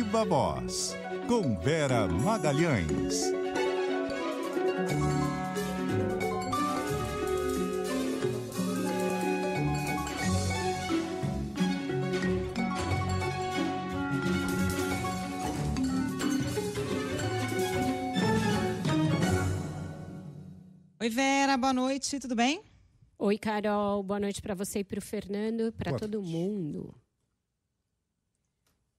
Viva Voz, com Vera Magalhães. Oi, Vera, boa noite, tudo bem? Oi, Carol, boa noite para você e para o Fernando, para todo mundo.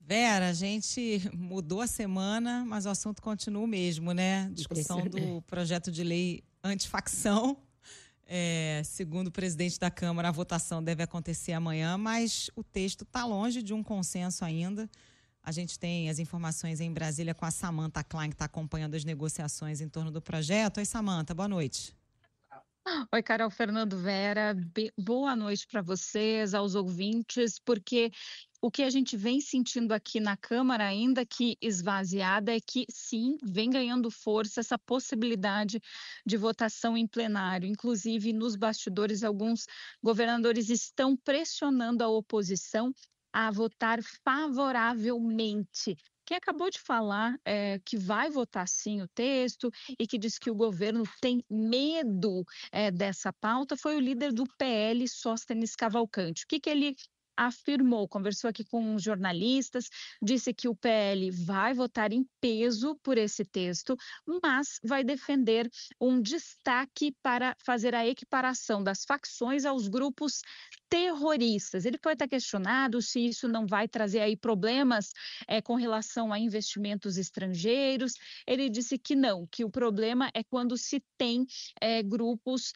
Vera, a gente mudou a semana, mas o assunto continua o mesmo, né? Discussão do projeto de lei antifacção. Segundo o presidente da Câmara, a votação deve acontecer amanhã, mas o texto está longe de um consenso ainda. A gente tem as informações em Brasília com a Samantha Klein, que está acompanhando as negociações em torno do projeto. Oi, Samantha, boa noite. Oi, Carol, Fernando, Vera, boa noite para vocês, aos ouvintes, porque o que a gente vem sentindo aqui na Câmara, ainda que esvaziada, é que sim, vem ganhando força essa possibilidade de votação em plenário. Inclusive, nos bastidores, alguns governadores estão pressionando a oposição a votar favoravelmente. Quem acabou de falar que vai votar sim o texto e que diz que o governo tem medo dessa pauta foi o líder do PL, Sóstenes Cavalcante. O que ele afirmou, conversou aqui com os jornalistas, disse que o PL vai votar em peso por esse texto, mas vai defender um destaque para fazer a equiparação das facções aos grupos terroristas. Ele foi até questionado se isso não vai trazer aí problemas com relação a investimentos estrangeiros. Ele disse que não, que o problema é quando se tem grupos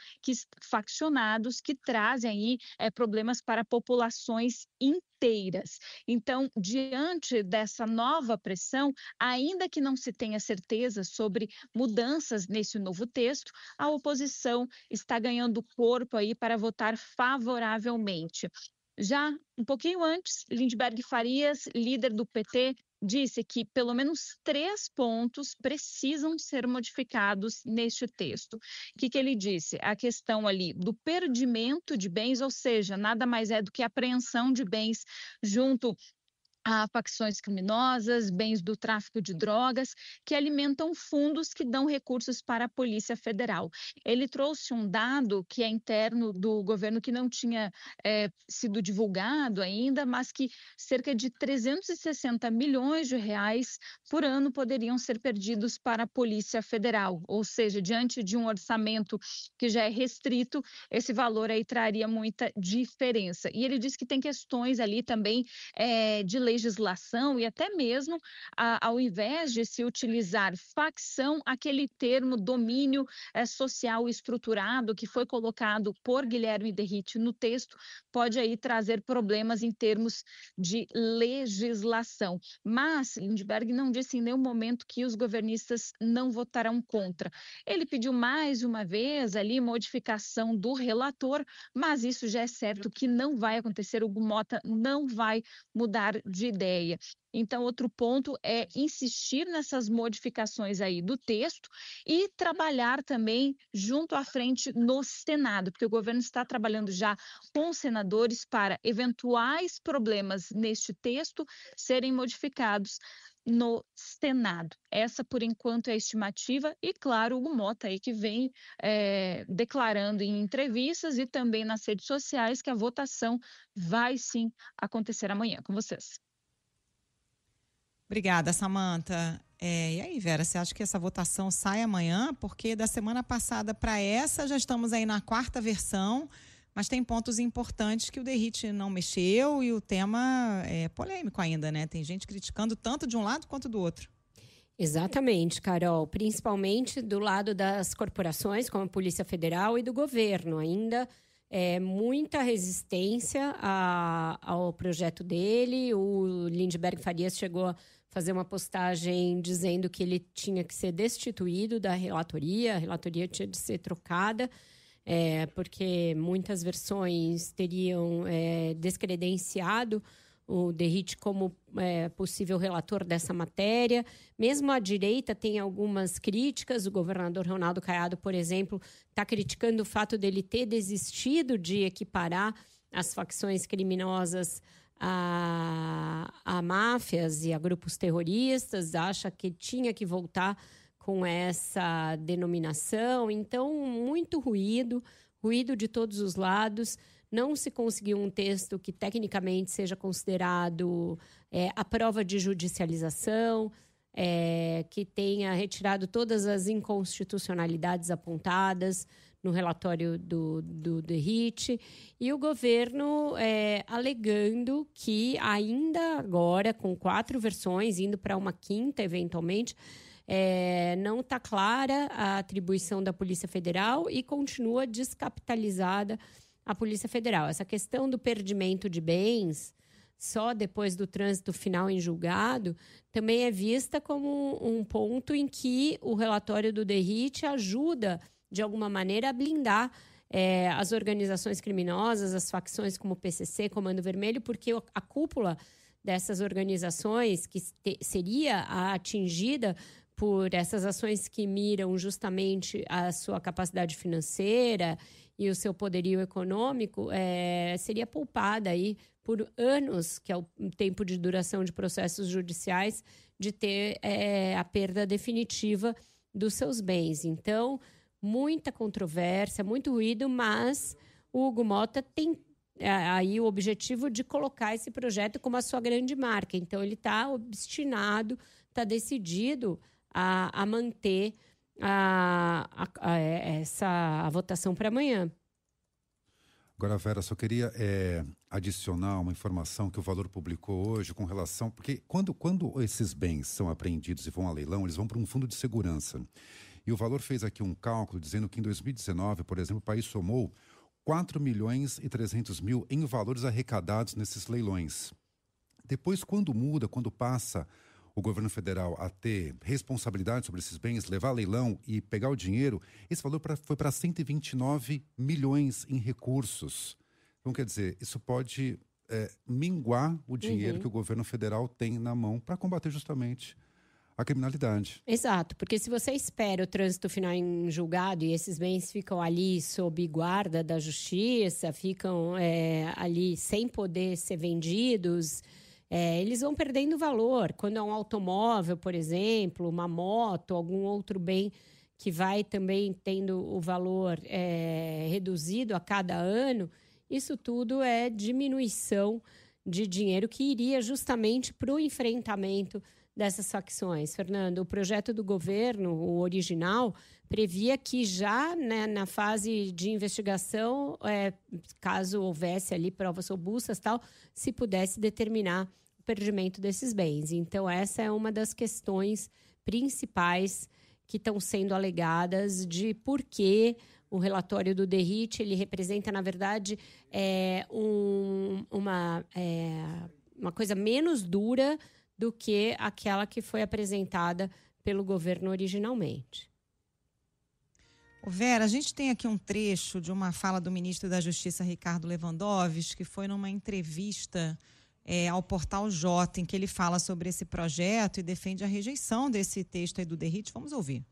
faccionados que trazem aí problemas para populações inteiras. Então, diante dessa nova pressão, ainda que não se tenha certeza sobre mudanças nesse novo texto, a oposição está ganhando corpo aí para votar favoravelmente. Já um pouquinho antes, Lindbergh Farias, líder do PT, disse que pelo menos 3 pontos precisam ser modificados neste texto. O que ele disse? A questão ali do perdimento de bens, ou seja, nada mais é do que a apreensão de bens junto a facções criminosas, bens do tráfico de drogas, que alimentam fundos que dão recursos para a Polícia Federal. Ele trouxe um dado que é interno do governo, que não tinha sido divulgado ainda, mas que cerca de 360 milhões de reais por ano poderiam ser perdidos para a Polícia Federal. Ou seja, diante de um orçamento que já é restrito, esse valor aí traria muita diferença. E ele disse que tem questões ali também de legislação e até mesmo, ao invés de se utilizar facção, aquele termo domínio social estruturado que foi colocado por Guilherme Derrite no texto, pode aí trazer problemas em termos de legislação. Mas Lindbergh não disse em nenhum momento que os governistas não votarão contra. Ele pediu mais uma vez ali modificação do relator, mas isso já é certo que não vai acontecer. O Mota não vai mudar de ideia. Então, outro ponto é insistir nessas modificações aí do texto e trabalhar também junto à frente no Senado, porque o governo está trabalhando já com os senadores para eventuais problemas neste texto serem modificados no Senado. Essa, por enquanto, é a estimativa e, claro, o Mota aí que vem declarando em entrevistas e também nas redes sociais que a votação vai sim acontecer amanhã. Com vocês. Obrigada, Samantha. E aí, Vera, você acha que essa votação sai amanhã? Porque da semana passada para essa já estamos aí na 4ª versão, mas tem pontos importantes que o Derrite não mexeu e o tema é polêmico ainda, né? Tem gente criticando tanto de um lado quanto do outro. Exatamente, Carol. Principalmente do lado das corporações, como a Polícia Federal, e do governo. Ainda muita resistência ao projeto dele. O Lindbergh Farias chegou a fazer uma postagem dizendo que ele tinha que ser destituído da relatoria, a relatoria tinha de ser trocada, porque muitas versões teriam descredenciado o Derrite como possível relator dessa matéria. Mesmo a direita tem algumas críticas. O governador Ronaldo Caiado, por exemplo, está criticando o fato dele ter desistido de equiparar as facções criminosas a máfias e a grupos terroristas, acha que tinha que voltar com essa denominação. Então, muito ruído de todos os lados. Não se conseguiu um texto que tecnicamente seja considerado a prova de judicialização, que tenha retirado todas as inconstitucionalidades apontadas no relatório do DERIT, e o governo alegando que ainda agora, com 4 versões, indo para uma 5ª eventualmente, não está clara a atribuição da Polícia Federal e continua descapitalizada a Polícia Federal. Essa questão do perdimento de bens só depois do trânsito final em julgado também é vista como um ponto em que o relatório do DERIT ajuda, de alguma maneira, a blindar as organizações criminosas, as facções como o PCC, Comando Vermelho, porque a cúpula dessas organizações, que seria a atingida por essas ações que miram justamente a sua capacidade financeira e o seu poderio econômico, seria poupada aí por anos, que é o tempo de duração de processos judiciais, de ter a perda definitiva dos seus bens. Então, muita controvérsia, muito ruído, mas o Hugo Motta tem aí o objetivo de colocar esse projeto como a sua grande marca. Então, ele está obstinado, está decidido a manter essa votação para amanhã. Agora, Vera, só queria adicionar uma informação que o Valor publicou hoje com relação... Porque quando esses bens são apreendidos e vão a leilão, eles vão para um fundo de segurança. E o Valor fez aqui um cálculo dizendo que em 2019, por exemplo, o país somou 4.300.000 em valores arrecadados nesses leilões. Depois, quando passa o governo federal a ter responsabilidade sobre esses bens, levar a leilão e pegar o dinheiro, esse valor foi para 129 milhões em recursos. Então, quer dizer, isso pode minguar o dinheiro que o governo federal tem na mão para combater justamente a criminalidade. Exato, porque se você espera o trânsito final em julgado e esses bens ficam ali sob guarda da justiça, ficam ali sem poder ser vendidos... eles vão perdendo valor. Quando é um automóvel, por exemplo, uma moto, algum outro bem que vai também tendo o valor reduzido a cada ano, isso tudo é diminuição de dinheiro que iria justamente para o enfrentamento dessas facções. Fernando, o projeto do governo, o original, previa que já, né, na fase de investigação, caso houvesse ali provas robustas, tal, se pudesse determinar o perdimento desses bens. Então, essa é uma das questões principais que estão sendo alegadas de por que o relatório do DERIT, ele representa, na verdade, uma coisa menos dura do que aquela que foi apresentada pelo governo originalmente. Vera, a gente tem aqui um trecho de uma fala do ministro da Justiça, Ricardo Lewandowski, que foi numa entrevista ao Portal J, em que ele fala sobre esse projeto e defende a rejeição desse texto aí do DERIT. Vamos ouvir.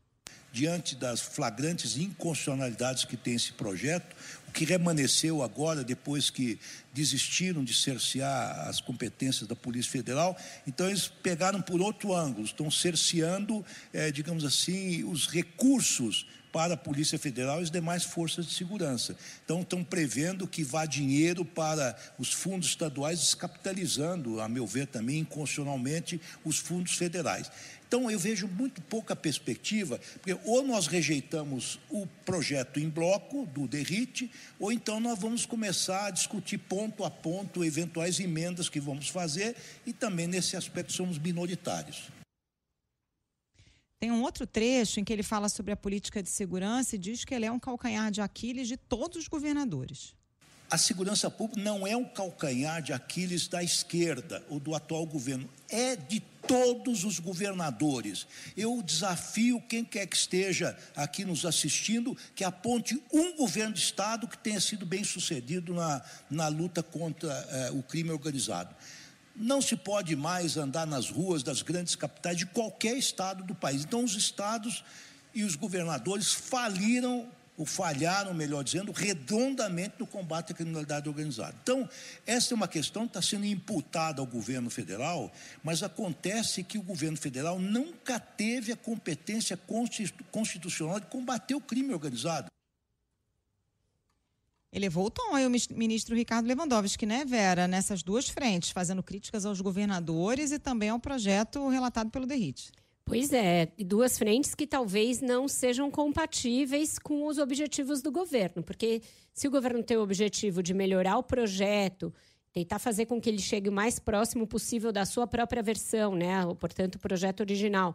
Diante das flagrantes inconstitucionalidades que tem esse projeto, o que remanesceu agora, depois que desistiram de cercear as competências da Polícia Federal, então eles pegaram por outro ângulo, estão cerceando, digamos assim, os recursos para a Polícia Federal e as demais forças de segurança. Então, estão prevendo que vá dinheiro para os fundos estaduais, descapitalizando, a meu ver também, inconstitucionalmente, os fundos federais. Então, eu vejo muito pouca perspectiva, porque ou nós rejeitamos o projeto em bloco do DERIT, ou então nós vamos começar a discutir ponto a ponto eventuais emendas que vamos fazer, e também nesse aspecto somos minoritários. Tem um outro trecho em que ele fala sobre a política de segurança e diz que ele é um calcanhar de Aquiles de todos os governadores. A segurança pública não é um calcanhar de Aquiles da esquerda ou do atual governo, é de todos os governadores. Eu desafio quem quer que esteja aqui nos assistindo que aponte um governo de estado que tenha sido bem sucedido na luta contra o crime organizado. Não se pode mais andar nas ruas das grandes capitais de qualquer estado do país. Então, os estados e os governadores faliram ou falharam, melhor dizendo, redondamente no combate à criminalidade organizada. Então, essa é uma questão que está sendo imputada ao governo federal, mas acontece que o governo federal nunca teve a competência constitucional de combater o crime organizado. Elevou o tom aí o ministro Ricardo Lewandowski, né, Vera? Nessas duas frentes, fazendo críticas aos governadores e também ao projeto relatado pelo DERIT. Pois é, duas frentes que talvez não sejam compatíveis com os objetivos do governo, porque se o governo tem o objetivo de melhorar o projeto, tentar fazer com que ele chegue o mais próximo possível da sua própria versão, né, portanto, o projeto original,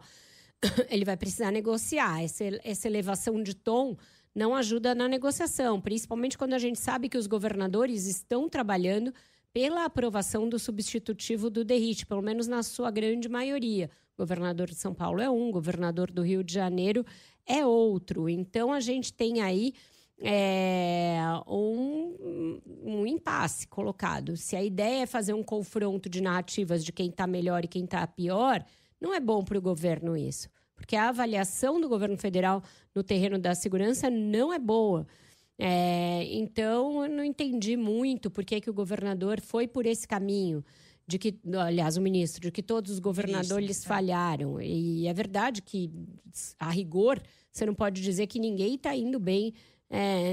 ele vai precisar negociar. Essa elevação de tom não ajuda na negociação, principalmente quando a gente sabe que os governadores estão trabalhando pela aprovação do substitutivo do DERIT, pelo menos na sua grande maioria. O governador de São Paulo é um, o governador do Rio de Janeiro é outro. Então, a gente tem aí um impasse colocado. Se a ideia é fazer um confronto de narrativas de quem está melhor e quem está pior, não é bom para o governo isso. Porque a avaliação do governo federal no terreno da segurança não é boa. Então, eu não entendi muito por que o governador foi por esse caminho. O ministro, de que todos os governadores falharam. E é verdade que, a rigor, você não pode dizer que ninguém está indo bem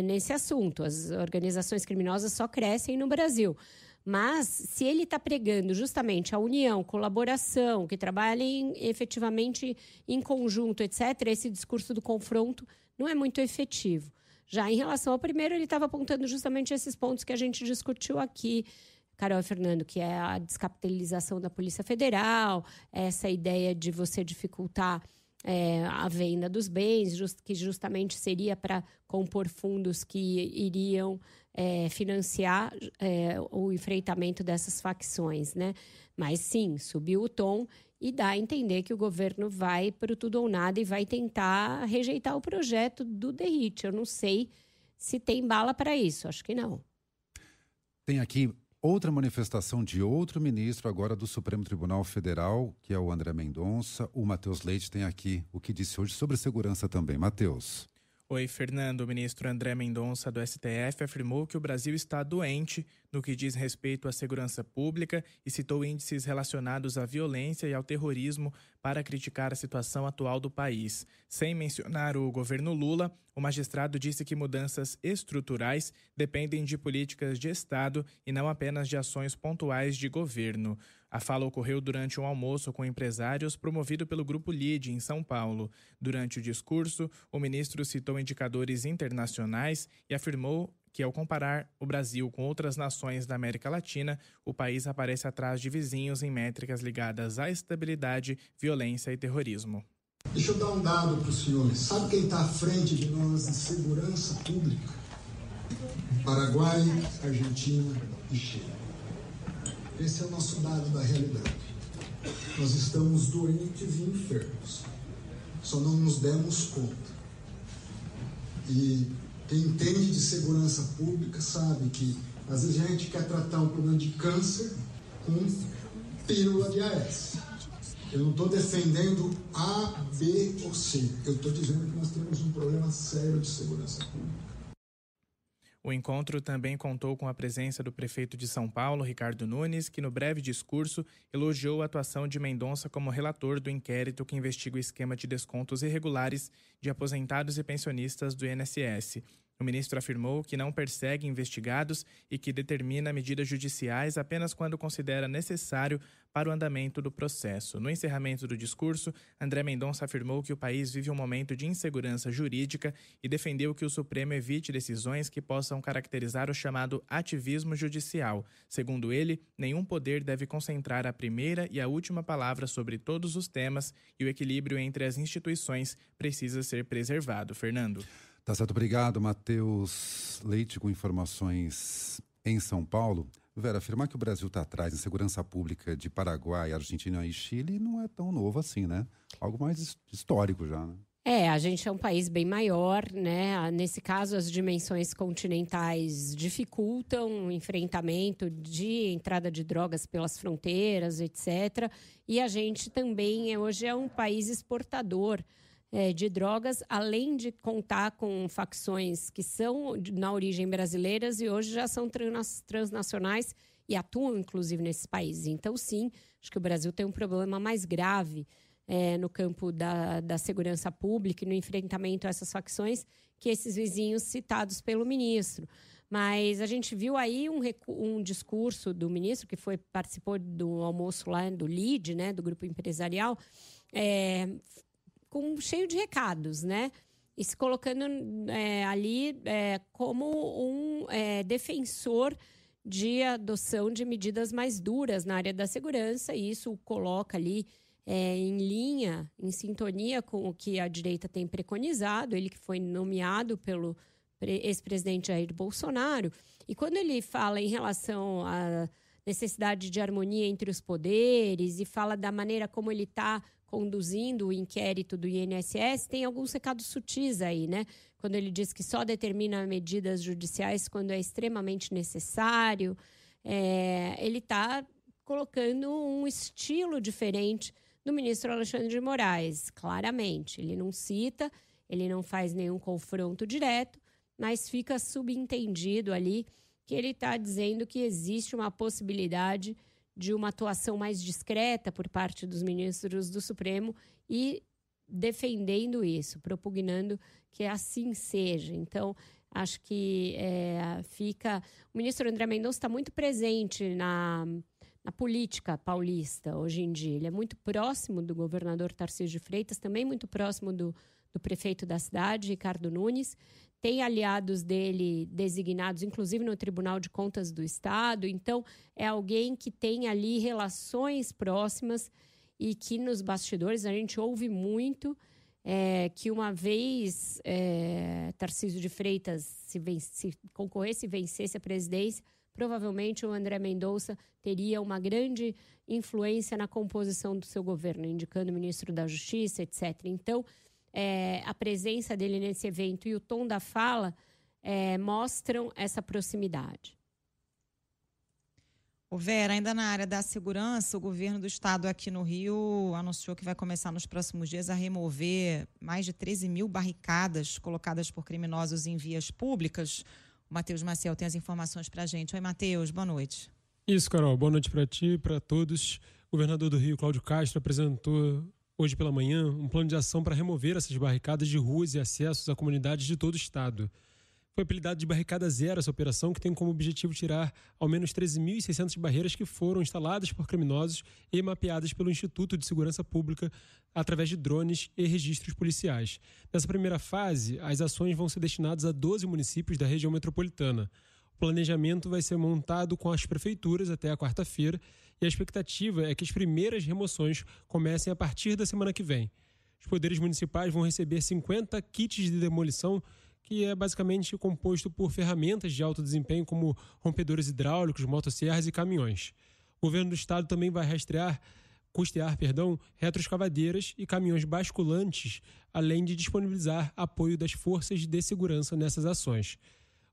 nesse assunto. As organizações criminosas só crescem no Brasil. Mas, se ele está pregando justamente a união, colaboração, que trabalhem efetivamente em conjunto, etc., esse discurso do confronto não é muito efetivo. Já em relação ao primeiro, ele estava apontando justamente esses pontos que a gente discutiu aqui, Carol e Fernando, que é a descapitalização da Polícia Federal, essa ideia de você dificultar a venda dos bens, que justamente seria para compor fundos que iriam financiar o enfrentamento dessas facções, né? Mas sim, subiu o tom e dá a entender que o governo vai para o tudo ou nada e vai tentar rejeitar o projeto do DERIT. Eu não sei se tem bala para isso, acho que não. Tem aqui outra manifestação de outro ministro agora do Supremo Tribunal Federal, que é o André Mendonça. O Matheus Leite tem aqui o que disse hoje sobre segurança também. Matheus. Oi, Fernando. O ministro André Mendonça, do STF, afirmou que o Brasil está doente no que diz respeito à segurança pública e citou índices relacionados à violência e ao terrorismo para criticar a situação atual do país. Sem mencionar o governo Lula, o magistrado disse que mudanças estruturais dependem de políticas de Estado e não apenas de ações pontuais de governo. A fala ocorreu durante um almoço com empresários promovido pelo Grupo LIDE, em São Paulo. Durante o discurso, o ministro citou indicadores internacionais e afirmou que, ao comparar o Brasil com outras nações da América Latina, o país aparece atrás de vizinhos em métricas ligadas à estabilidade, violência e terrorismo. Deixa eu dar um dado para os senhores. Sabe quem está à frente de nós em segurança pública? Paraguai, Argentina e Chile. Esse é o nosso dado da realidade. Nós estamos doentes e enfermos. Só não nos demos conta. E quem entende de segurança pública sabe que às vezes a gente quer tratar um problema de câncer com pílula de AS. Eu não estou defendendo A, B ou C. Eu estou dizendo que nós temos um problema sério de segurança pública. O encontro também contou com a presença do prefeito de São Paulo, Ricardo Nunes, que no breve discurso elogiou a atuação de Mendonça como relator do inquérito que investiga o esquema de descontos irregulares de aposentados e pensionistas do INSS. O ministro afirmou que não persegue investigados e que determina medidas judiciais apenas quando considera necessário para o andamento do processo. No encerramento do discurso, André Mendonça afirmou que o país vive um momento de insegurança jurídica e defendeu que o Supremo evite decisões que possam caracterizar o chamado ativismo judicial. Segundo ele, nenhum poder deve concentrar a primeira e a última palavra sobre todos os temas e o equilíbrio entre as instituições precisa ser preservado. Fernando. Tá certo, obrigado, Matheus Leite, com informações em São Paulo. Vera, afirmar que o Brasil está atrás em segurança pública de Paraguai, Argentina e Chile não é tão novo assim, né? Algo mais histórico já, né? A gente é um país bem maior, né? Nesse caso, as dimensões continentais dificultam o enfrentamento de entrada de drogas pelas fronteiras, etc. E a gente também hoje é um país exportador de drogas, além de contar com facções que são na origem brasileiras e hoje já são transnacionais e atuam, inclusive, nesses países. Então, sim, acho que o Brasil tem um problema mais grave no campo da segurança pública e no enfrentamento a essas facções que esses vizinhos citados pelo ministro. Mas a gente viu aí um discurso do ministro, que participou almoço lá do LIDE, né, do Grupo Empresarial, cheio de recados, né? E se colocando ali como um defensor de adoção de medidas mais duras na área da segurança, e isso o coloca ali em linha, em sintonia com o que a direita tem preconizado, ele que foi nomeado pelo ex-presidente Jair Bolsonaro. E quando ele fala em relação à necessidade de harmonia entre os poderes e fala da maneira como ele está conduzindo o inquérito do INSS, tem alguns recados sutis aí, né? Quando ele diz que só determina medidas judiciais quando é extremamente necessário, ele está colocando um estilo diferente do ministro Alexandre de Moraes, claramente. Ele não cita, ele não faz nenhum confronto direto, mas fica subentendido ali que ele está dizendo que existe uma possibilidade de uma atuação mais discreta por parte dos ministros do Supremo e defendendo isso, propugnando que assim seja. Então, acho que o ministro André Mendonça está muito presente na política paulista hoje em dia. Ele é muito próximo do governador Tarcísio de Freitas, também muito próximo do prefeito da cidade, Ricardo Nunes. Tem aliados dele designados, inclusive no Tribunal de Contas do Estado. Então, é alguém que tem ali relações próximas e que nos bastidores a gente ouve muito que uma vez Tarcísio de Freitas se concorresse e vencesse a presidência, provavelmente o André Mendonça teria uma grande influência na composição do seu governo, indicando o ministro da Justiça, etc. Então, a presença dele nesse evento e o tom da fala mostram essa proximidade. Vera, ainda na área da segurança, o governo do estado aqui no Rio anunciou que vai começar nos próximos dias a remover mais de 13 mil barricadas colocadas por criminosos em vias públicas. O Matheus Maciel tem as informações para a gente. Oi, Matheus, boa noite. Isso, Carol, boa noite para ti e para todos. O governador do Rio, Cláudio Castro, apresentou hoje pela manhã um plano de ação para remover essas barricadas de ruas e acessos a comunidades de todo o estado. Foi apelidado de Barricada Zero essa operação, que tem como objetivo tirar ao menos 13.600 barreiras que foram instaladas por criminosos e mapeadas pelo Instituto de Segurança Pública através de drones e registros policiais. Nessa primeira fase, as ações vão ser destinadas a 12 municípios da região metropolitana. O planejamento vai ser montado com as prefeituras até a quarta-feira e a expectativa é que as primeiras remoções comecem a partir da semana que vem. Os poderes municipais vão receber 50 kits de demolição, que é basicamente composto por ferramentas de alto desempenho como rompedores hidráulicos, motosserras e caminhões. O governo do estado também vai custear retroescavadeiras e caminhões basculantes, além de disponibilizar apoio das forças de segurança nessas ações.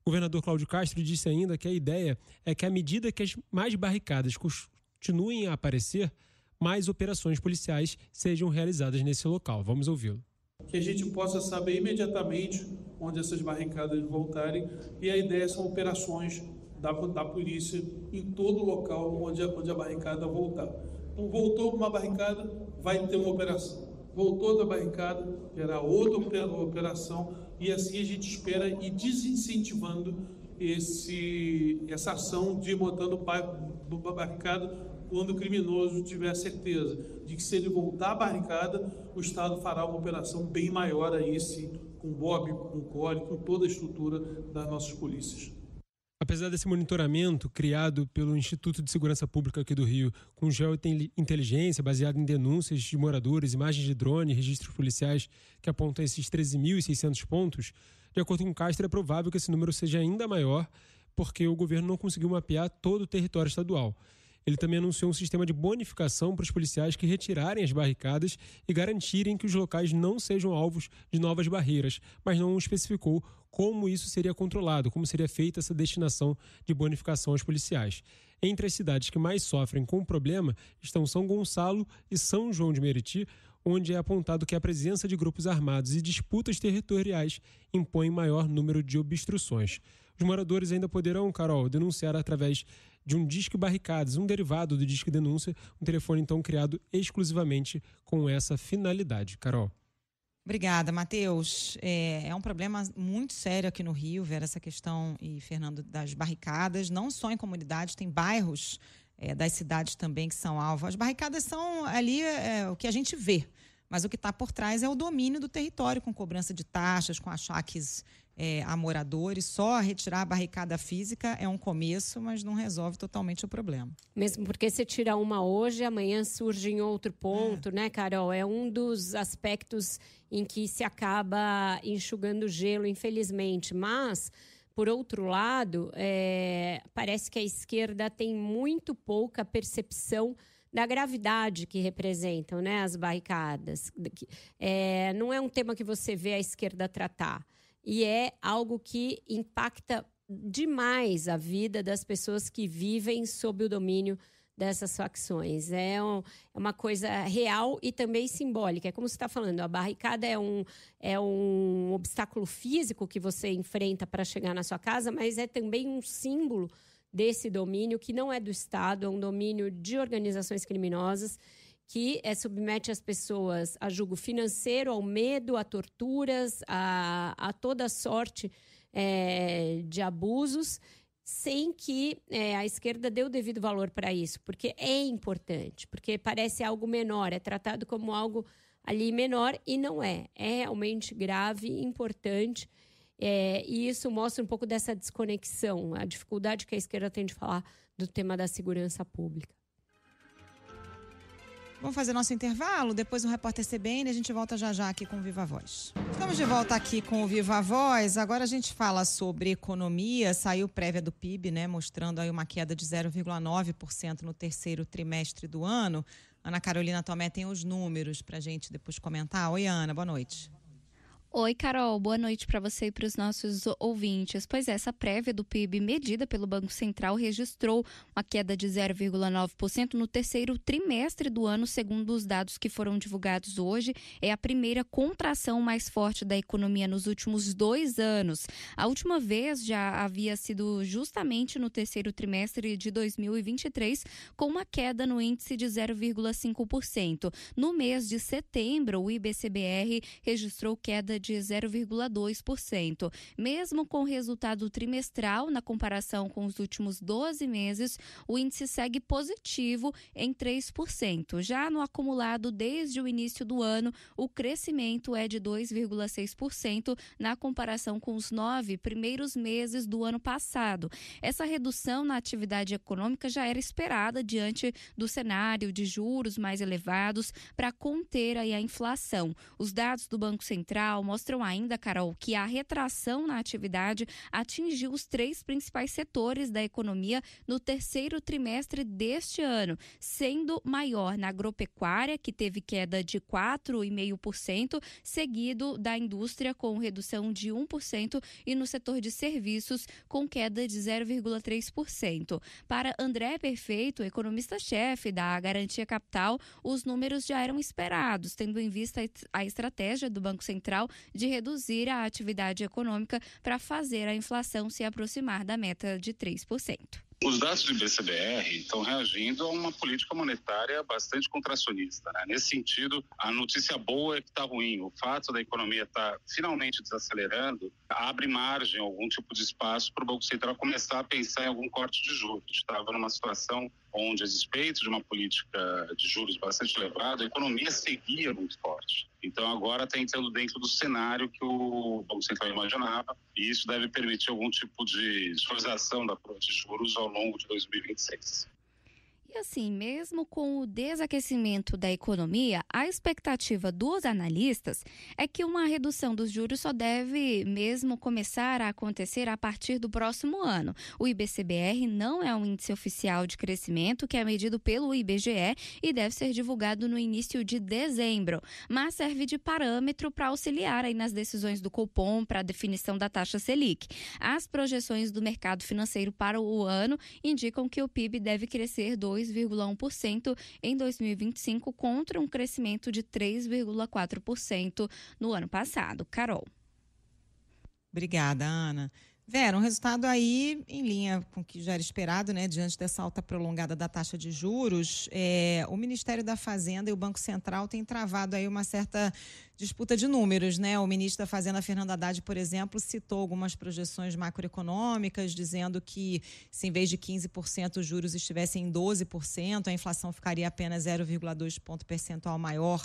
O governador Cláudio Castro disse ainda que a ideia é que, à medida que as mais barricadas continuem a aparecer, mais operações policiais sejam realizadas nesse local. Vamos ouvi-lo. Que a gente possa saber imediatamente onde essas barricadas voltarem, e a ideia são operações da polícia em todo local onde a barricada voltar. Então, voltou uma barricada, vai ter uma operação. Voltou da barricada, terá outra operação, e assim a gente espera ir desincentivando essa ação de ir montando uma barricada quando o criminoso tiver certeza de que, se ele voltar à barricada, o Estado fará uma operação bem maior aí, sim, com BOB, com CORE, com toda a estrutura das nossas polícias. Apesar desse monitoramento criado pelo Instituto de Segurança Pública aqui do Rio, com geointeligência baseada em denúncias de moradores, imagens de drone e registros policiais que apontam esses 13.600 pontos, de acordo com o Castro, é provável que esse número seja ainda maior, porque o governo não conseguiu mapear todo o território estadual. Ele também anunciou um sistema de bonificação para os policiais que retirarem as barricadas e garantirem que os locais não sejam alvos de novas barreiras, mas não especificou como isso seria controlado, como seria feita essa destinação de bonificação aos policiais. Entre as cidades que mais sofrem com o problema estão São Gonçalo e São João de Meriti, onde é apontado que a presença de grupos armados e disputas territoriais impõe maior número de obstruções. Os moradores ainda poderão, Carol, denunciar através de um Disque Barricadas, um derivado do Disque Denúncia, um telefone então criado exclusivamente com essa finalidade. Carol. Obrigada, Matheus. É um problema muito sério aqui no Rio, Vera, essa questão, e Fernando, das barricadas, não só em comunidades, tem bairros das cidades também que são alvo. As barricadas são ali o que a gente vê, mas o que está por trás é o domínio do território, com cobrança de taxas, com achaques a moradores. Só retirar a barricada física é um começo, mas não resolve totalmente o problema. Mesmo porque se tira uma hoje, amanhã surge em outro ponto, né, Carol? É um dos aspectos em que se acaba enxugando gelo, infelizmente. Mas, por outro lado, parece que a esquerda tem muito pouca percepção da gravidade que representam, né, as barricadas. Não é um tema que você vê a esquerda tratar. E é algo que impacta demais a vida das pessoas que vivem sob o domínio dessas facções. É uma coisa real e também simbólica. É como você está falando, a barricada é um obstáculo físico que você enfrenta para chegar na sua casa, mas é também um símbolo desse domínio que não é do Estado, é um domínio de organizações criminosas que submete as pessoas a julgo financeiro, ao medo, a torturas, a toda sorte de abusos, sem que a esquerda dê o devido valor para isso, porque é importante, porque parece algo menor, é tratado como algo ali menor e não é. É realmente grave, importante, e isso mostra um pouco dessa desconexão, a dificuldade que a esquerda tem de falar do tema da segurança pública. Vamos fazer nosso intervalo, depois o Repórter CBN, a gente volta já aqui com o Viva Voz. Estamos de volta aqui com o Viva Voz, agora a gente fala sobre economia, saiu prévia do PIB, né, mostrando aí uma queda de 0,9% no terceiro trimestre do ano. Ana Carolina Tomé tem os números para a gente depois comentar. Oi, Ana, boa noite. Oi, Carol. Boa noite para você e para os nossos ouvintes. Pois é, essa prévia do PIB medida pelo Banco Central registrou uma queda de 0,9% no terceiro trimestre do ano, segundo os dados que foram divulgados hoje. É a primeira contração mais forte da economia nos últimos 2 anos. A última vez já havia sido justamente no terceiro trimestre de 2023, com uma queda no índice de 0,5%. No mês de setembro, o IBCBR registrou queda de 0,2%. Mesmo com o resultado trimestral, na comparação com os últimos 12 meses, o índice segue positivo em 3%. Já no acumulado desde o início do ano, o crescimento é de 2,6% na comparação com os 9 primeiros meses do ano passado. Essa redução na atividade econômica já era esperada diante do cenário de juros mais elevados para conter aí a inflação. Os dados do Banco Central mostram ainda, Carol, que a retração na atividade atingiu os 3 principais setores da economia no terceiro trimestre deste ano, sendo maior na agropecuária, que teve queda de 4,5%, seguido da indústria com redução de 1% e no setor de serviços com queda de 0,3%. Para André Perfeito, economista-chefe da Garantia Capital, os números já eram esperados, tendo em vista a estratégia do Banco Central de reduzir a atividade econômica para fazer a inflação se aproximar da meta de 3%. Os dados do IBCBR estão reagindo a uma política monetária bastante contracionista, né? Nesse sentido, a notícia boa é que está ruim. O fato da economia estar finalmente desacelerando abre margem, algum tipo de espaço para o Banco Central começar a pensar em algum corte de juros. A gente estava numa situação onde, a despeito de uma política de juros bastante elevada, a economia seguia muito forte. Então, agora está entrando dentro do cenário que o Banco Central imaginava, e isso deve permitir algum tipo de suavização da curva de juros ao longo de 2026. E assim, mesmo com o desaquecimento da economia, a expectativa dos analistas é que uma redução dos juros só deve mesmo começar a acontecer a partir do próximo ano. O IBCBR não é um índice oficial de crescimento que é medido pelo IBGE e deve ser divulgado no início de dezembro, mas serve de parâmetro para auxiliar aí nas decisões do Copom para a definição da taxa Selic. As projeções do mercado financeiro para o ano indicam que o PIB deve crescer 2,5% 2,1% em 2025, contra um crescimento de 3,4% no ano passado. Carol. Obrigada, Ana. Vera, um resultado aí em linha com o que já era esperado, né? Diante dessa alta prolongada da taxa de juros, o Ministério da Fazenda e o Banco Central têm travado aí uma certa disputa de números, né? O ministro da Fazenda, Fernando Haddad, por exemplo, citou algumas projeções macroeconômicas, dizendo que se em vez de 15% os juros estivessem em 12%, a inflação ficaria apenas 0,2 ponto percentual maior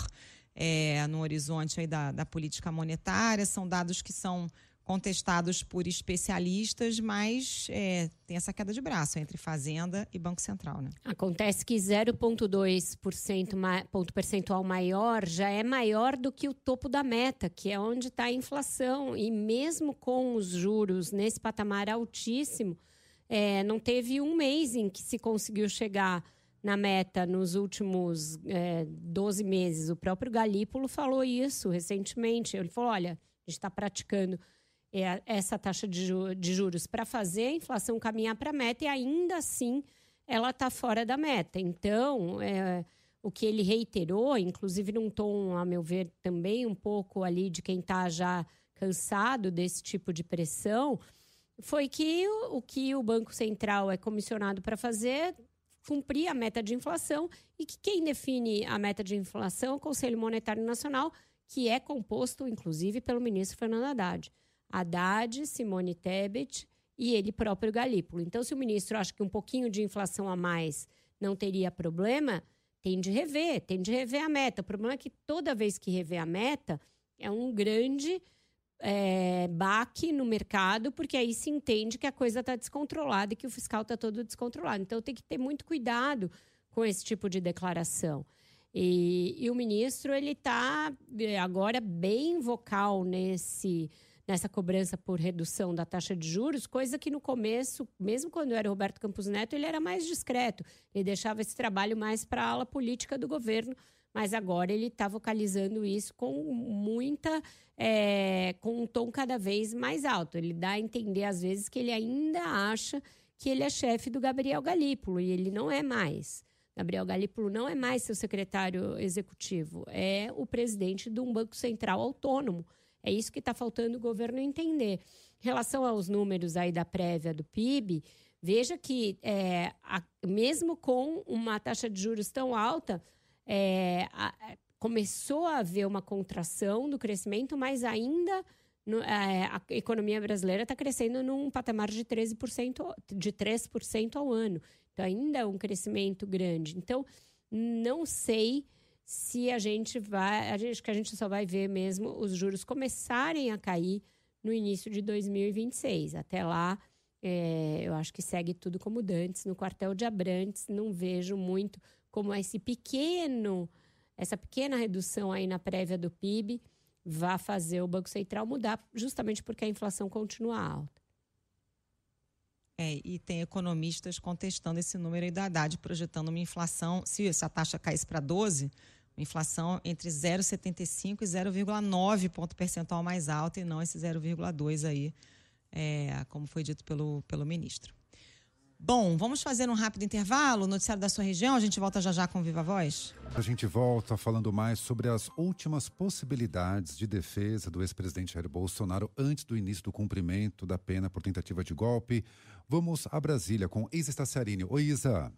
no horizonte aí da política monetária. São dados que são contestados por especialistas, mas tem essa queda de braço entre Fazenda e Banco Central, né? Acontece que 0,2% ponto percentual maior já é maior do que o topo da meta, que é onde está a inflação. E mesmo com os juros nesse patamar altíssimo, não teve um mês em que se conseguiu chegar na meta nos últimos 12 meses. O próprio Galípolo falou isso recentemente. Ele falou, olha, a gente está praticando essa taxa de juros para fazer a inflação caminhar para a meta e ainda assim ela está fora da meta. Então, o que ele reiterou, inclusive num tom, a meu ver, também um pouco ali de quem está já cansado desse tipo de pressão, foi que o que o Banco Central é comissionado para fazer, cumprir a meta de inflação, e que quem define a meta de inflação é o Conselho Monetário Nacional, que é composto, inclusive, pelo ministro Fernando Haddad, Simone Tebet e ele próprio Galípolo. Então, se o ministro acha que um pouquinho de inflação a mais não teria problema, tem de rever a meta. O problema é que toda vez que rever a meta é um grande baque no mercado, porque aí se entende que a coisa está descontrolada e que o fiscal está todo descontrolado. Então, tem que ter muito cuidado com esse tipo de declaração. E o ministro ele está agora bem vocal nessa cobrança por redução da taxa de juros, coisa que no começo, mesmo quando era Roberto Campos Neto, ele era mais discreto. Ele deixava esse trabalho mais para a ala política do governo, mas agora ele está vocalizando isso com com um tom cada vez mais alto. Ele dá a entender, às vezes, que ele ainda acha que ele é chefe do Gabriel Galípolo, e ele não é mais. Gabriel Galípolo não é mais seu secretário executivo, é o presidente de um banco central autônomo. É isso que está faltando o governo entender. Em relação aos números aí da prévia do PIB, veja que mesmo com uma taxa de juros tão alta, começou a haver uma contração do crescimento, mas ainda a economia brasileira está crescendo num patamar de 3% ao ano. Então, ainda é um crescimento grande. Então, não sei se acho que a gente só vai ver mesmo os juros começarem a cair no início de 2026. Até lá, eu acho que segue tudo como dantes. No quartel de Abrantes, não vejo muito como essa pequena redução aí na prévia do PIB vai fazer o Banco Central mudar, justamente porque a inflação continua alta. E tem economistas contestando esse número aí da Haddad, projetando uma inflação, se essa taxa caísse para 12%, uma inflação entre 0,75 e 0,9 ponto percentual mais alta, e não esse 0,2 aí, como foi dito pelo ministro. Bom, vamos fazer um rápido intervalo, noticiário da sua região, a gente volta já com Viva Voz. A gente volta falando mais sobre as últimas possibilidades de defesa do ex-presidente Jair Bolsonaro antes do início do cumprimento da pena por tentativa de golpe. Vamos a Brasília com Isa Staciarini. Oi, Isa.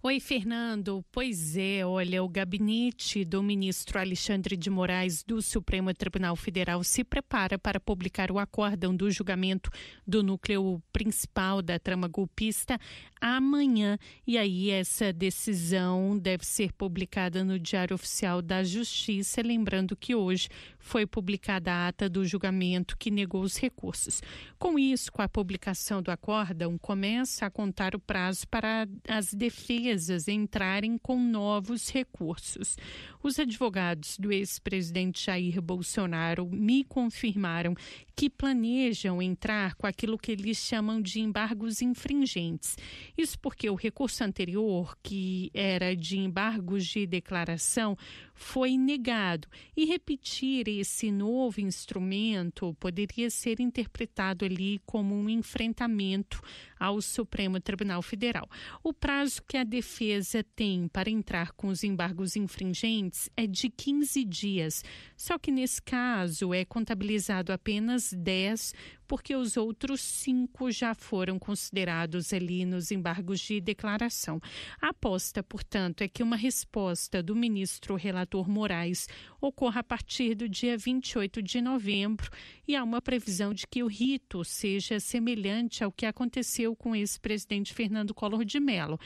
Oi, Fernando. Pois é, olha, o gabinete do ministro Alexandre de Moraes do Supremo Tribunal Federal se prepara para publicar o acórdão do julgamento do núcleo principal da trama golpista amanhã. E aí essa decisão deve ser publicada no Diário Oficial da Justiça, lembrando que hoje foi publicada a ata do julgamento que negou os recursos. Com isso, com a publicação do acórdão, começa a contar o prazo para as defesas entrarem com novos recursos. Os advogados do ex-presidente Jair Bolsonaro me confirmaram que planejam entrar com aquilo que eles chamam de embargos infringentes. Isso porque o recurso anterior, que era de embargos de declaração, foi negado. E repetir esse novo instrumento poderia ser interpretado ali como um enfrentamento ao Supremo Tribunal Federal. O prazo que a defesa defesa tem para entrar com os embargos infringentes é de 15 dias. Só que nesse caso é contabilizado apenas 10, porque os outros 5 já foram considerados ali nos embargos de declaração. A aposta, portanto, é que uma resposta do ministro relator Moraes ocorra a partir do dia 28 de novembro e há uma previsão de que o rito seja semelhante ao que aconteceu com o ex-presidente Fernando Collor de Mello.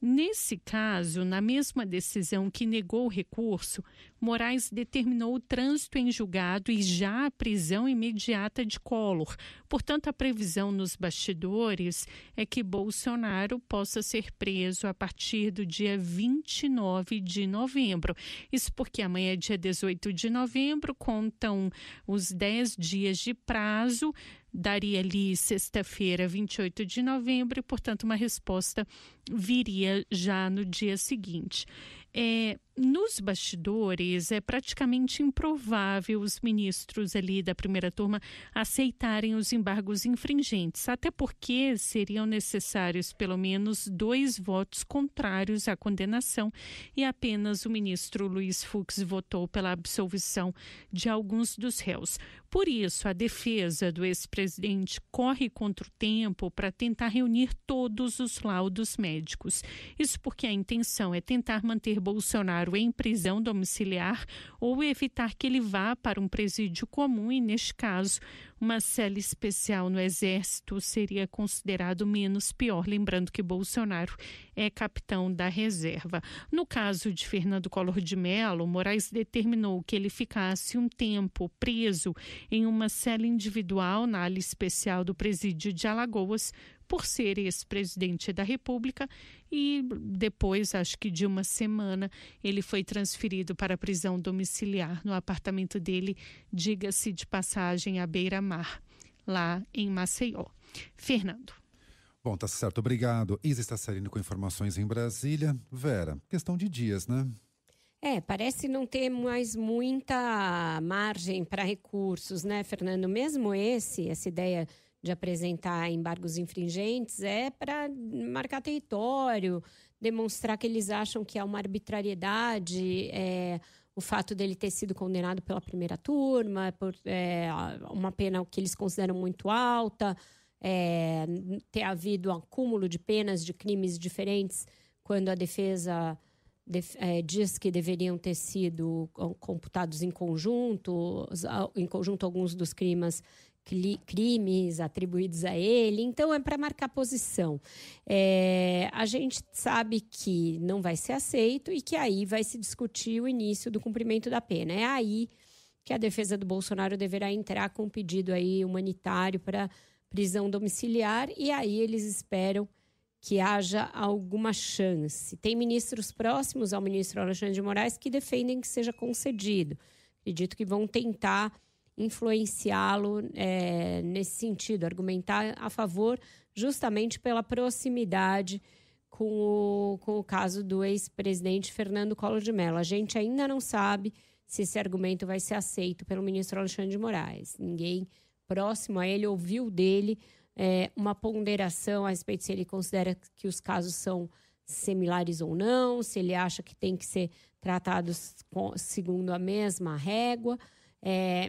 Nesse caso, na mesma decisão que negou o recurso, Moraes determinou o trânsito em julgado e já a prisão imediata de Collor. Portanto, a previsão nos bastidores é que Bolsonaro possa ser preso a partir do dia 29 de novembro. Isso porque amanhã é dia 18 de novembro, contam os 10 dias de prazo, daria ali sexta-feira, 28 de novembro, e, portanto, uma resposta viria já no dia seguinte. Nos bastidores, é praticamente improvável os ministros ali da primeira turma aceitarem os embargos infringentes, até porque seriam necessários pelo menos 2 votos contrários à condenação e apenas o ministro Luiz Fux votou pela absolvição de alguns dos réus. Por isso, a defesa do ex-presidente corre contra o tempo para tentar reunir todos os laudos médicos. Isso porque a intenção é tentar manter Bolsonaro em prisão domiciliar ou evitar que ele vá para um presídio comum e, neste caso, uma cela especial no Exército seria considerado menos pior, lembrando que Bolsonaro é capitão da reserva. No caso de Fernando Collor de Mello, Moraes determinou que ele ficasse um tempo preso em uma cela individual na ala especial do presídio de Alagoas, por ser ex-presidente da República, e depois, acho que de uma semana, ele foi transferido para a prisão domiciliar no apartamento dele, diga-se de passagem, à beira-mar, lá em Maceió. Fernando. Bom, tá certo, obrigado. Isa está saindo com informações em Brasília. Vera, questão de dias, né? Parece não ter mais muita margem para recursos, né, Fernando? Mesmo essa ideia de apresentar embargos infringentes é para marcar território, demonstrar que eles acham que há uma arbitrariedade, o fato dele ter sido condenado pela primeira turma, por uma pena que eles consideram muito alta, ter havido um acúmulo de penas de crimes diferentes, quando a defesa diz que deveriam ter sido computados em conjunto alguns dos crimes atribuídos a ele. Então, é para marcar posição. A gente sabe que não vai ser aceito e que aí vai se discutir o início do cumprimento da pena. É aí que a defesa do Bolsonaro deverá entrar com um pedido aí humanitário para prisão domiciliar, e aí eles esperam que haja alguma chance. Tem ministros próximos ao ministro Alexandre de Moraes que defendem que seja concedido. Acredito que vão tentar influenciá-lo nesse sentido, argumentar a favor justamente pela proximidade com o caso do ex-presidente Fernando Collor de Mello. A gente ainda não sabe se esse argumento vai ser aceito pelo ministro Alexandre de Moraes. Ninguém próximo a ele ouviu dele uma ponderação a respeito se ele considera que os casos são similares ou não, se ele acha que tem que ser tratados segundo a mesma régua.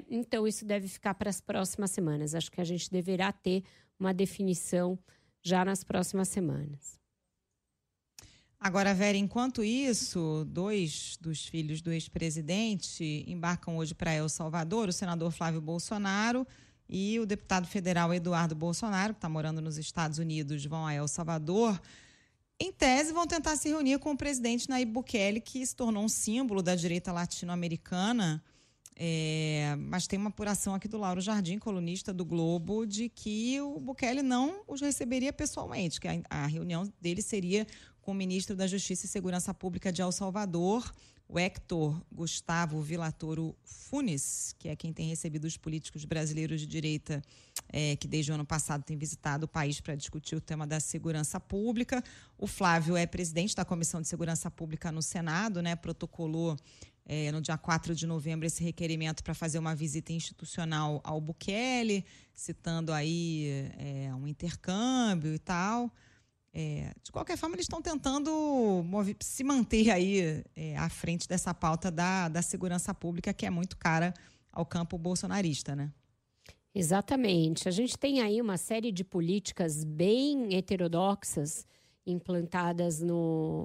Então, isso deve ficar para as próximas semanas. Acho que a gente deverá ter uma definição já nas próximas semanas. Agora, Vera, enquanto isso, 2 dos filhos do ex-presidente embarcam hoje para El Salvador, o senador Flávio Bolsonaro e o deputado federal Eduardo Bolsonaro, que está morando nos Estados Unidos, vão a El Salvador. Em tese, vão tentar se reunir com o presidente Nayib Bukele, que se tornou um símbolo da direita latino-americana. Mas tem uma apuração aqui do Lauro Jardim, colunista do Globo, de que o Bukele não os receberia pessoalmente, que a reunião dele seria com o ministro da Justiça e Segurança Pública de El Salvador, o Héctor Gustavo Villatoro Funes, que é quem tem recebido os políticos brasileiros de direita que desde o ano passado tem visitado o país para discutir o tema da segurança pública. O Flávio é presidente da Comissão de Segurança Pública no Senado, né? Protocolou no dia 4 de novembro esse requerimento para fazer uma visita institucional ao Bukele, citando aí um intercâmbio e tal. De qualquer forma, eles estão tentando se manter aí à frente dessa pauta da segurança pública, que é muito cara ao campo bolsonarista, né? Exatamente. A gente tem aí uma série de políticas bem heterodoxas implantadas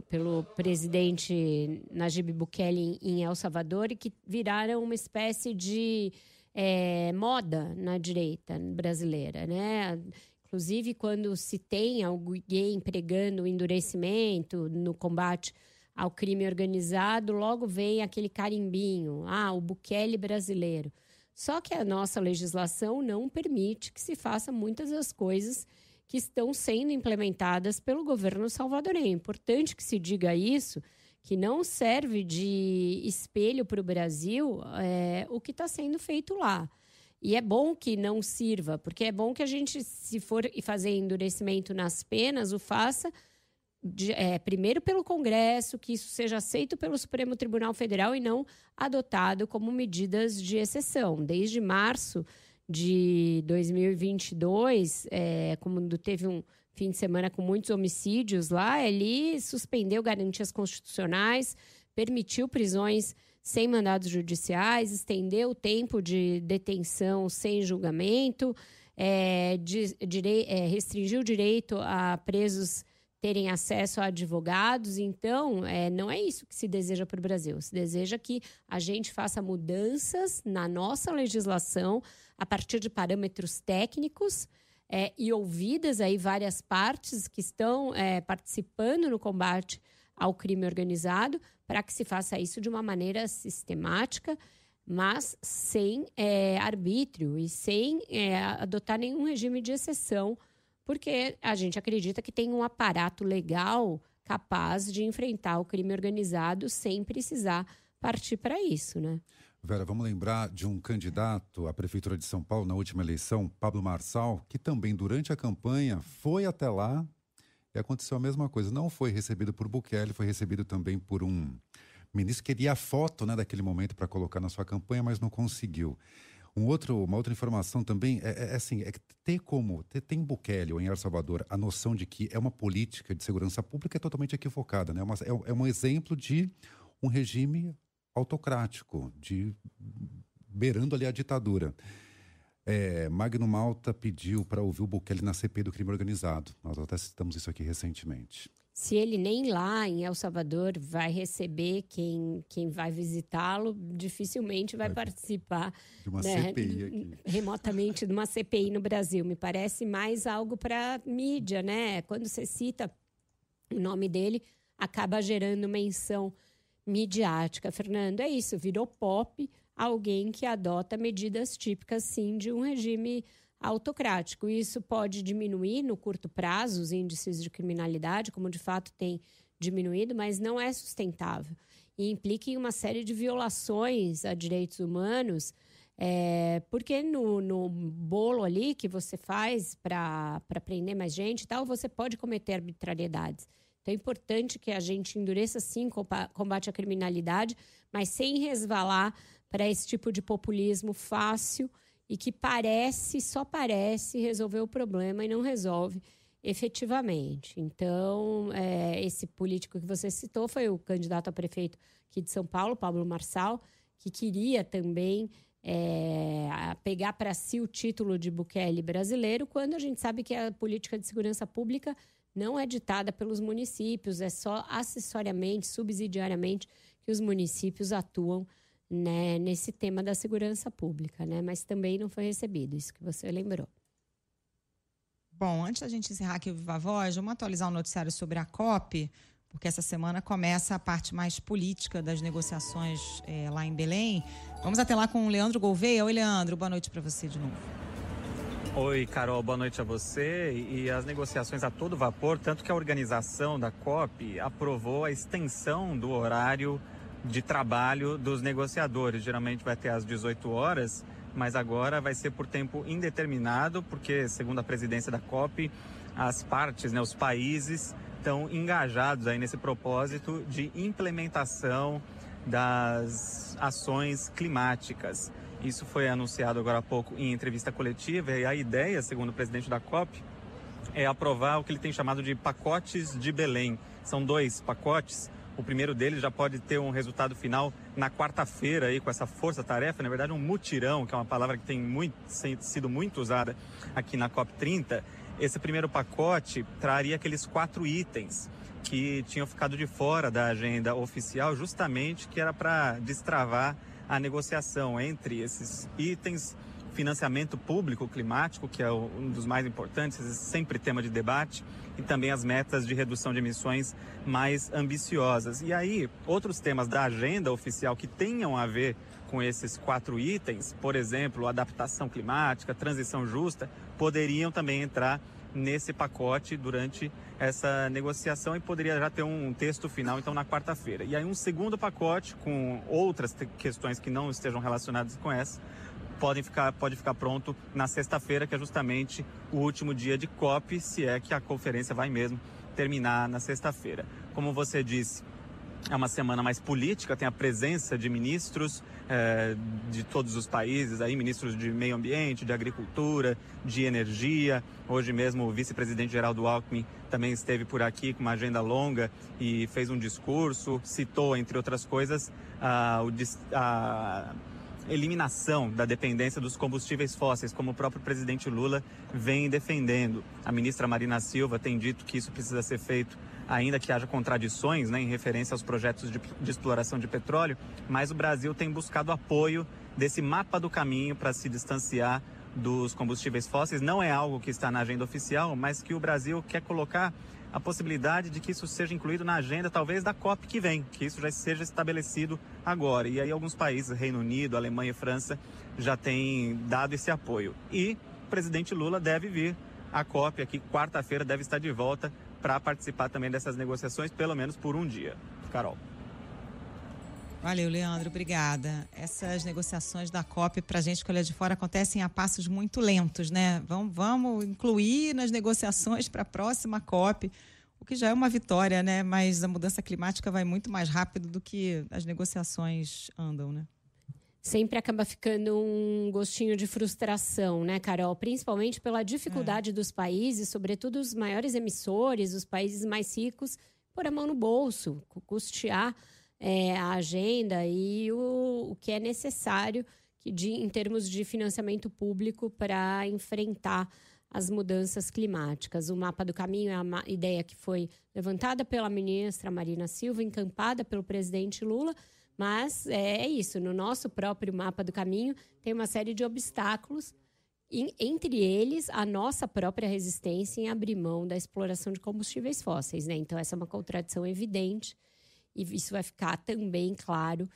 pelo presidente Nayib Bukele em El Salvador e que viraram uma espécie de moda na direita brasileira, né? Inclusive, quando se tem alguém pregando o endurecimento no combate ao crime organizado, logo vem aquele carimbinho, o Bukele brasileiro. Só que a nossa legislação não permite que se faça muitas das coisas que estão sendo implementadas pelo governo salvadorenho. É importante que se diga isso, que não serve de espelho para o Brasil o que está sendo feito lá. E é bom que não sirva, porque é bom que a gente, se for fazer endurecimento nas penas, o faça primeiro pelo Congresso, que isso seja aceito pelo Supremo Tribunal Federal e não adotado como medidas de exceção. Desde março de 2022, como teve um fim de semana com muitos homicídios lá, ele suspendeu garantias constitucionais, permitiu prisões sem mandados judiciais, estendeu o tempo de detenção sem julgamento, restringiu o direito a presos terem acesso a advogados. Então, não é isso que se deseja para o Brasil. Se deseja que a gente faça mudanças na nossa legislação a partir de parâmetros técnicos e ouvidas aí várias partes que estão participando no combate ao crime organizado, para que se faça isso de uma maneira sistemática, mas sem arbítrio e sem adotar nenhum regime de exceção, porque a gente acredita que tem um aparato legal capaz de enfrentar o crime organizado sem precisar partir para isso, né? Vera, vamos lembrar de um candidato à Prefeitura de São Paulo na última eleição, Pablo Marçal, que também durante a campanha foi até lá e aconteceu a mesma coisa. Não foi recebido por Bukele, foi recebido também por um ministro que queria a foto, né, daquele momento para colocar na sua campanha, mas não conseguiu. Uma outra informação também que tem Bukele ou em El Salvador a noção de que é uma política de segurança pública totalmente equivocada, né? É um exemplo de um regime autocrático, beirando ali a ditadura. Magno Malta pediu para ouvir o Bukele na CPI do crime organizado. Nós até citamos isso aqui recentemente. Se ele nem lá em El Salvador vai receber quem vai visitá-lo, dificilmente vai participar de uma CPI aqui. Remotamente de uma CPI no Brasil. Me parece mais algo para mídia, né? Quando você cita o nome dele, acaba gerando menção midiática. Fernando, é isso, virou pop alguém que adota medidas típicas, sim, de um regime autocrático. Isso pode diminuir no curto prazo os índices de criminalidade, como de fato tem diminuído, mas não é sustentável. E implica em uma série de violações a direitos humanos, porque no bolo ali que você faz para prender mais gente e tal, você pode cometer arbitrariedades. Então é importante que a gente endureça, sim, combate à criminalidade, mas sem resvalar para esse tipo de populismo fácil e que só parece resolver o problema e não resolve efetivamente. Então, esse político que você citou foi o candidato a prefeito aqui de São Paulo, Pablo Marçal, que queria também pegar para si o título de Bukele brasileiro, quando a gente sabe que a política de segurança pública não é ditada pelos municípios, é só acessoriamente, subsidiariamente, que os municípios atuam, né, nesse tema da segurança pública, né? Mas também não foi recebido, isso que você lembrou. Bom, antes da gente encerrar aqui o Viva Voz, vamos atualizar o noticiário sobre a COP, porque essa semana começa a parte mais política das negociações lá em Belém. Vamos até lá com o Leandro Gouveia. Oi, Leandro, boa noite para você de novo. Oi, Carol, boa noite a você. E as negociações a todo vapor, tanto que a organização da COP aprovou a extensão do horário de trabalho dos negociadores. Geralmente vai até às 18 horas, mas agora vai ser por tempo indeterminado, porque, segundo a presidência da COP, as partes, né, os países, estão engajados aí nesse propósito de implementação das ações climáticas. Isso foi anunciado agora há pouco em entrevista coletiva, e a ideia, segundo o presidente da COP, é aprovar o que ele tem chamado de pacotes de Belém. São 2 pacotes. O primeiro deles já pode ter um resultado final na quarta-feira, aí, com essa força-tarefa, na verdade um mutirão, que é uma palavra que tem sido muito usada aqui na COP30. Esse primeiro pacote traria aqueles 4 itens que tinham ficado de fora da agenda oficial, justamente que era para destravar a negociação entre esses itens. Financiamento público climático, que é um dos mais importantes, sempre tema de debate, e também as metas de redução de emissões mais ambiciosas. E aí, outros temas da agenda oficial que tenham a ver com esses 4 itens, por exemplo, adaptação climática, transição justa, poderiam também entrar nesse pacote durante essa negociação e poderia já ter um texto final, então, na quarta-feira. E aí um segundo pacote com outras questões que não estejam relacionadas com essa, pode ficar pronto na sexta-feira, que é justamente o último dia de COP, se é que a conferência vai mesmo terminar na sexta-feira. Como você disse, é uma semana mais política, tem a presença de ministros de todos os países, aí, ministros de meio ambiente, de agricultura, de energia. Hoje mesmo o vice-presidente Geraldo Alckmin também esteve por aqui com uma agenda longa e fez um discurso, citou, entre outras coisas, a eliminação da dependência dos combustíveis fósseis, como o próprio presidente Lula vem defendendo. A ministra Marina Silva tem dito que isso precisa ser feito, ainda que haja contradições, né, em referência aos projetos de exploração de petróleo, mas o Brasil tem buscado apoio desse mapa do caminho para se distanciar dos combustíveis fósseis. Não é algo que está na agenda oficial, mas que o Brasil quer colocar a possibilidade de que isso seja incluído na agenda, talvez, da COP que vem, que isso já seja estabelecido agora. E aí alguns países, Reino Unido, Alemanha e França, já têm dado esse apoio. E o presidente Lula deve vir à COP aqui, quarta-feira, deve estar de volta para participar também dessas negociações, pelo menos por um dia. Carol. Valeu, Leandro, obrigada. Essas negociações da COP, para a gente que olha de fora, acontecem a passos muito lentos, né? Vamos incluir nas negociações para a próxima COP, o que já é uma vitória, né? Mas a mudança climática vai muito mais rápido do que as negociações andam, né? Sempre acaba ficando um gostinho de frustração, né, Carol? Principalmente pela dificuldade dos países, sobretudo os maiores emissores, os países mais ricos, pôr a mão no bolso, custear a agenda e o que é necessário em termos de financiamento público para enfrentar as mudanças climáticas. O mapa do caminho é uma ideia que foi levantada pela ministra Marina Silva, encampada pelo presidente Lula, mas é isso, no nosso próprio mapa do caminho tem uma série de obstáculos, entre eles a nossa própria resistência em abrir mão da exploração de combustíveis fósseis, né? Então essa é uma contradição evidente. E isso vai ficar também claro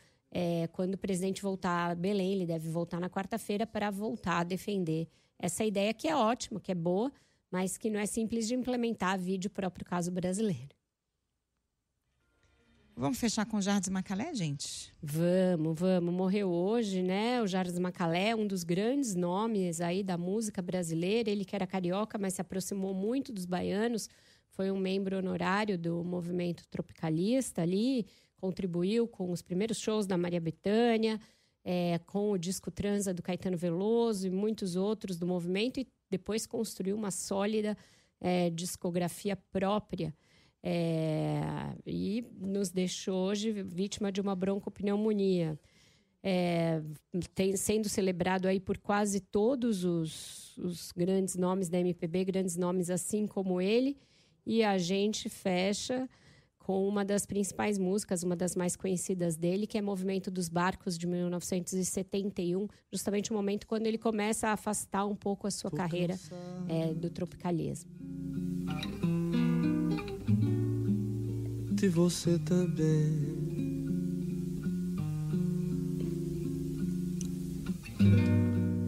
quando o presidente voltar a Belém. Ele deve voltar na quarta-feira para voltar a defender essa ideia que é ótima, que é boa, mas que não é simples de implementar, vide o próprio caso brasileiro. Vamos fechar com o Jardim Macalé, gente? Vamos. Morreu hoje, né? O Jardim Macalé, um dos grandes nomes aí da música brasileira. Ele que era carioca, mas se aproximou muito dos baianos. Foi um membro honorário do movimento tropicalista ali, contribuiu com os primeiros shows da Maria Bethânia, com o disco Transa do Caetano Veloso e muitos outros do movimento, e depois construiu uma sólida discografia própria. E nos deixou hoje vítima de uma broncopneumonia. Sendo celebrado aí por quase todos os grandes nomes da MPB, grandes nomes assim como ele. E a gente fecha com uma das principais músicas, uma das mais conhecidas dele, que é Movimento dos Barcos, de 1971, justamente o momento quando ele começa a afastar um pouco a sua carreira do tropicalismo. E você também.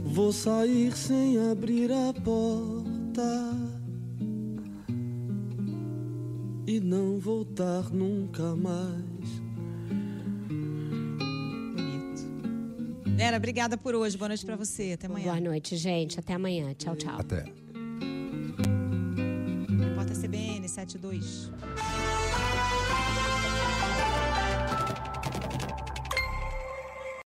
Vou sair sem abrir a porta e não voltar nunca mais. Bonito. Vera, obrigada por hoje. Boa noite pra você. Até amanhã. Boa noite, gente. Até amanhã. Tchau, tchau. Até. Repórter CBN 72.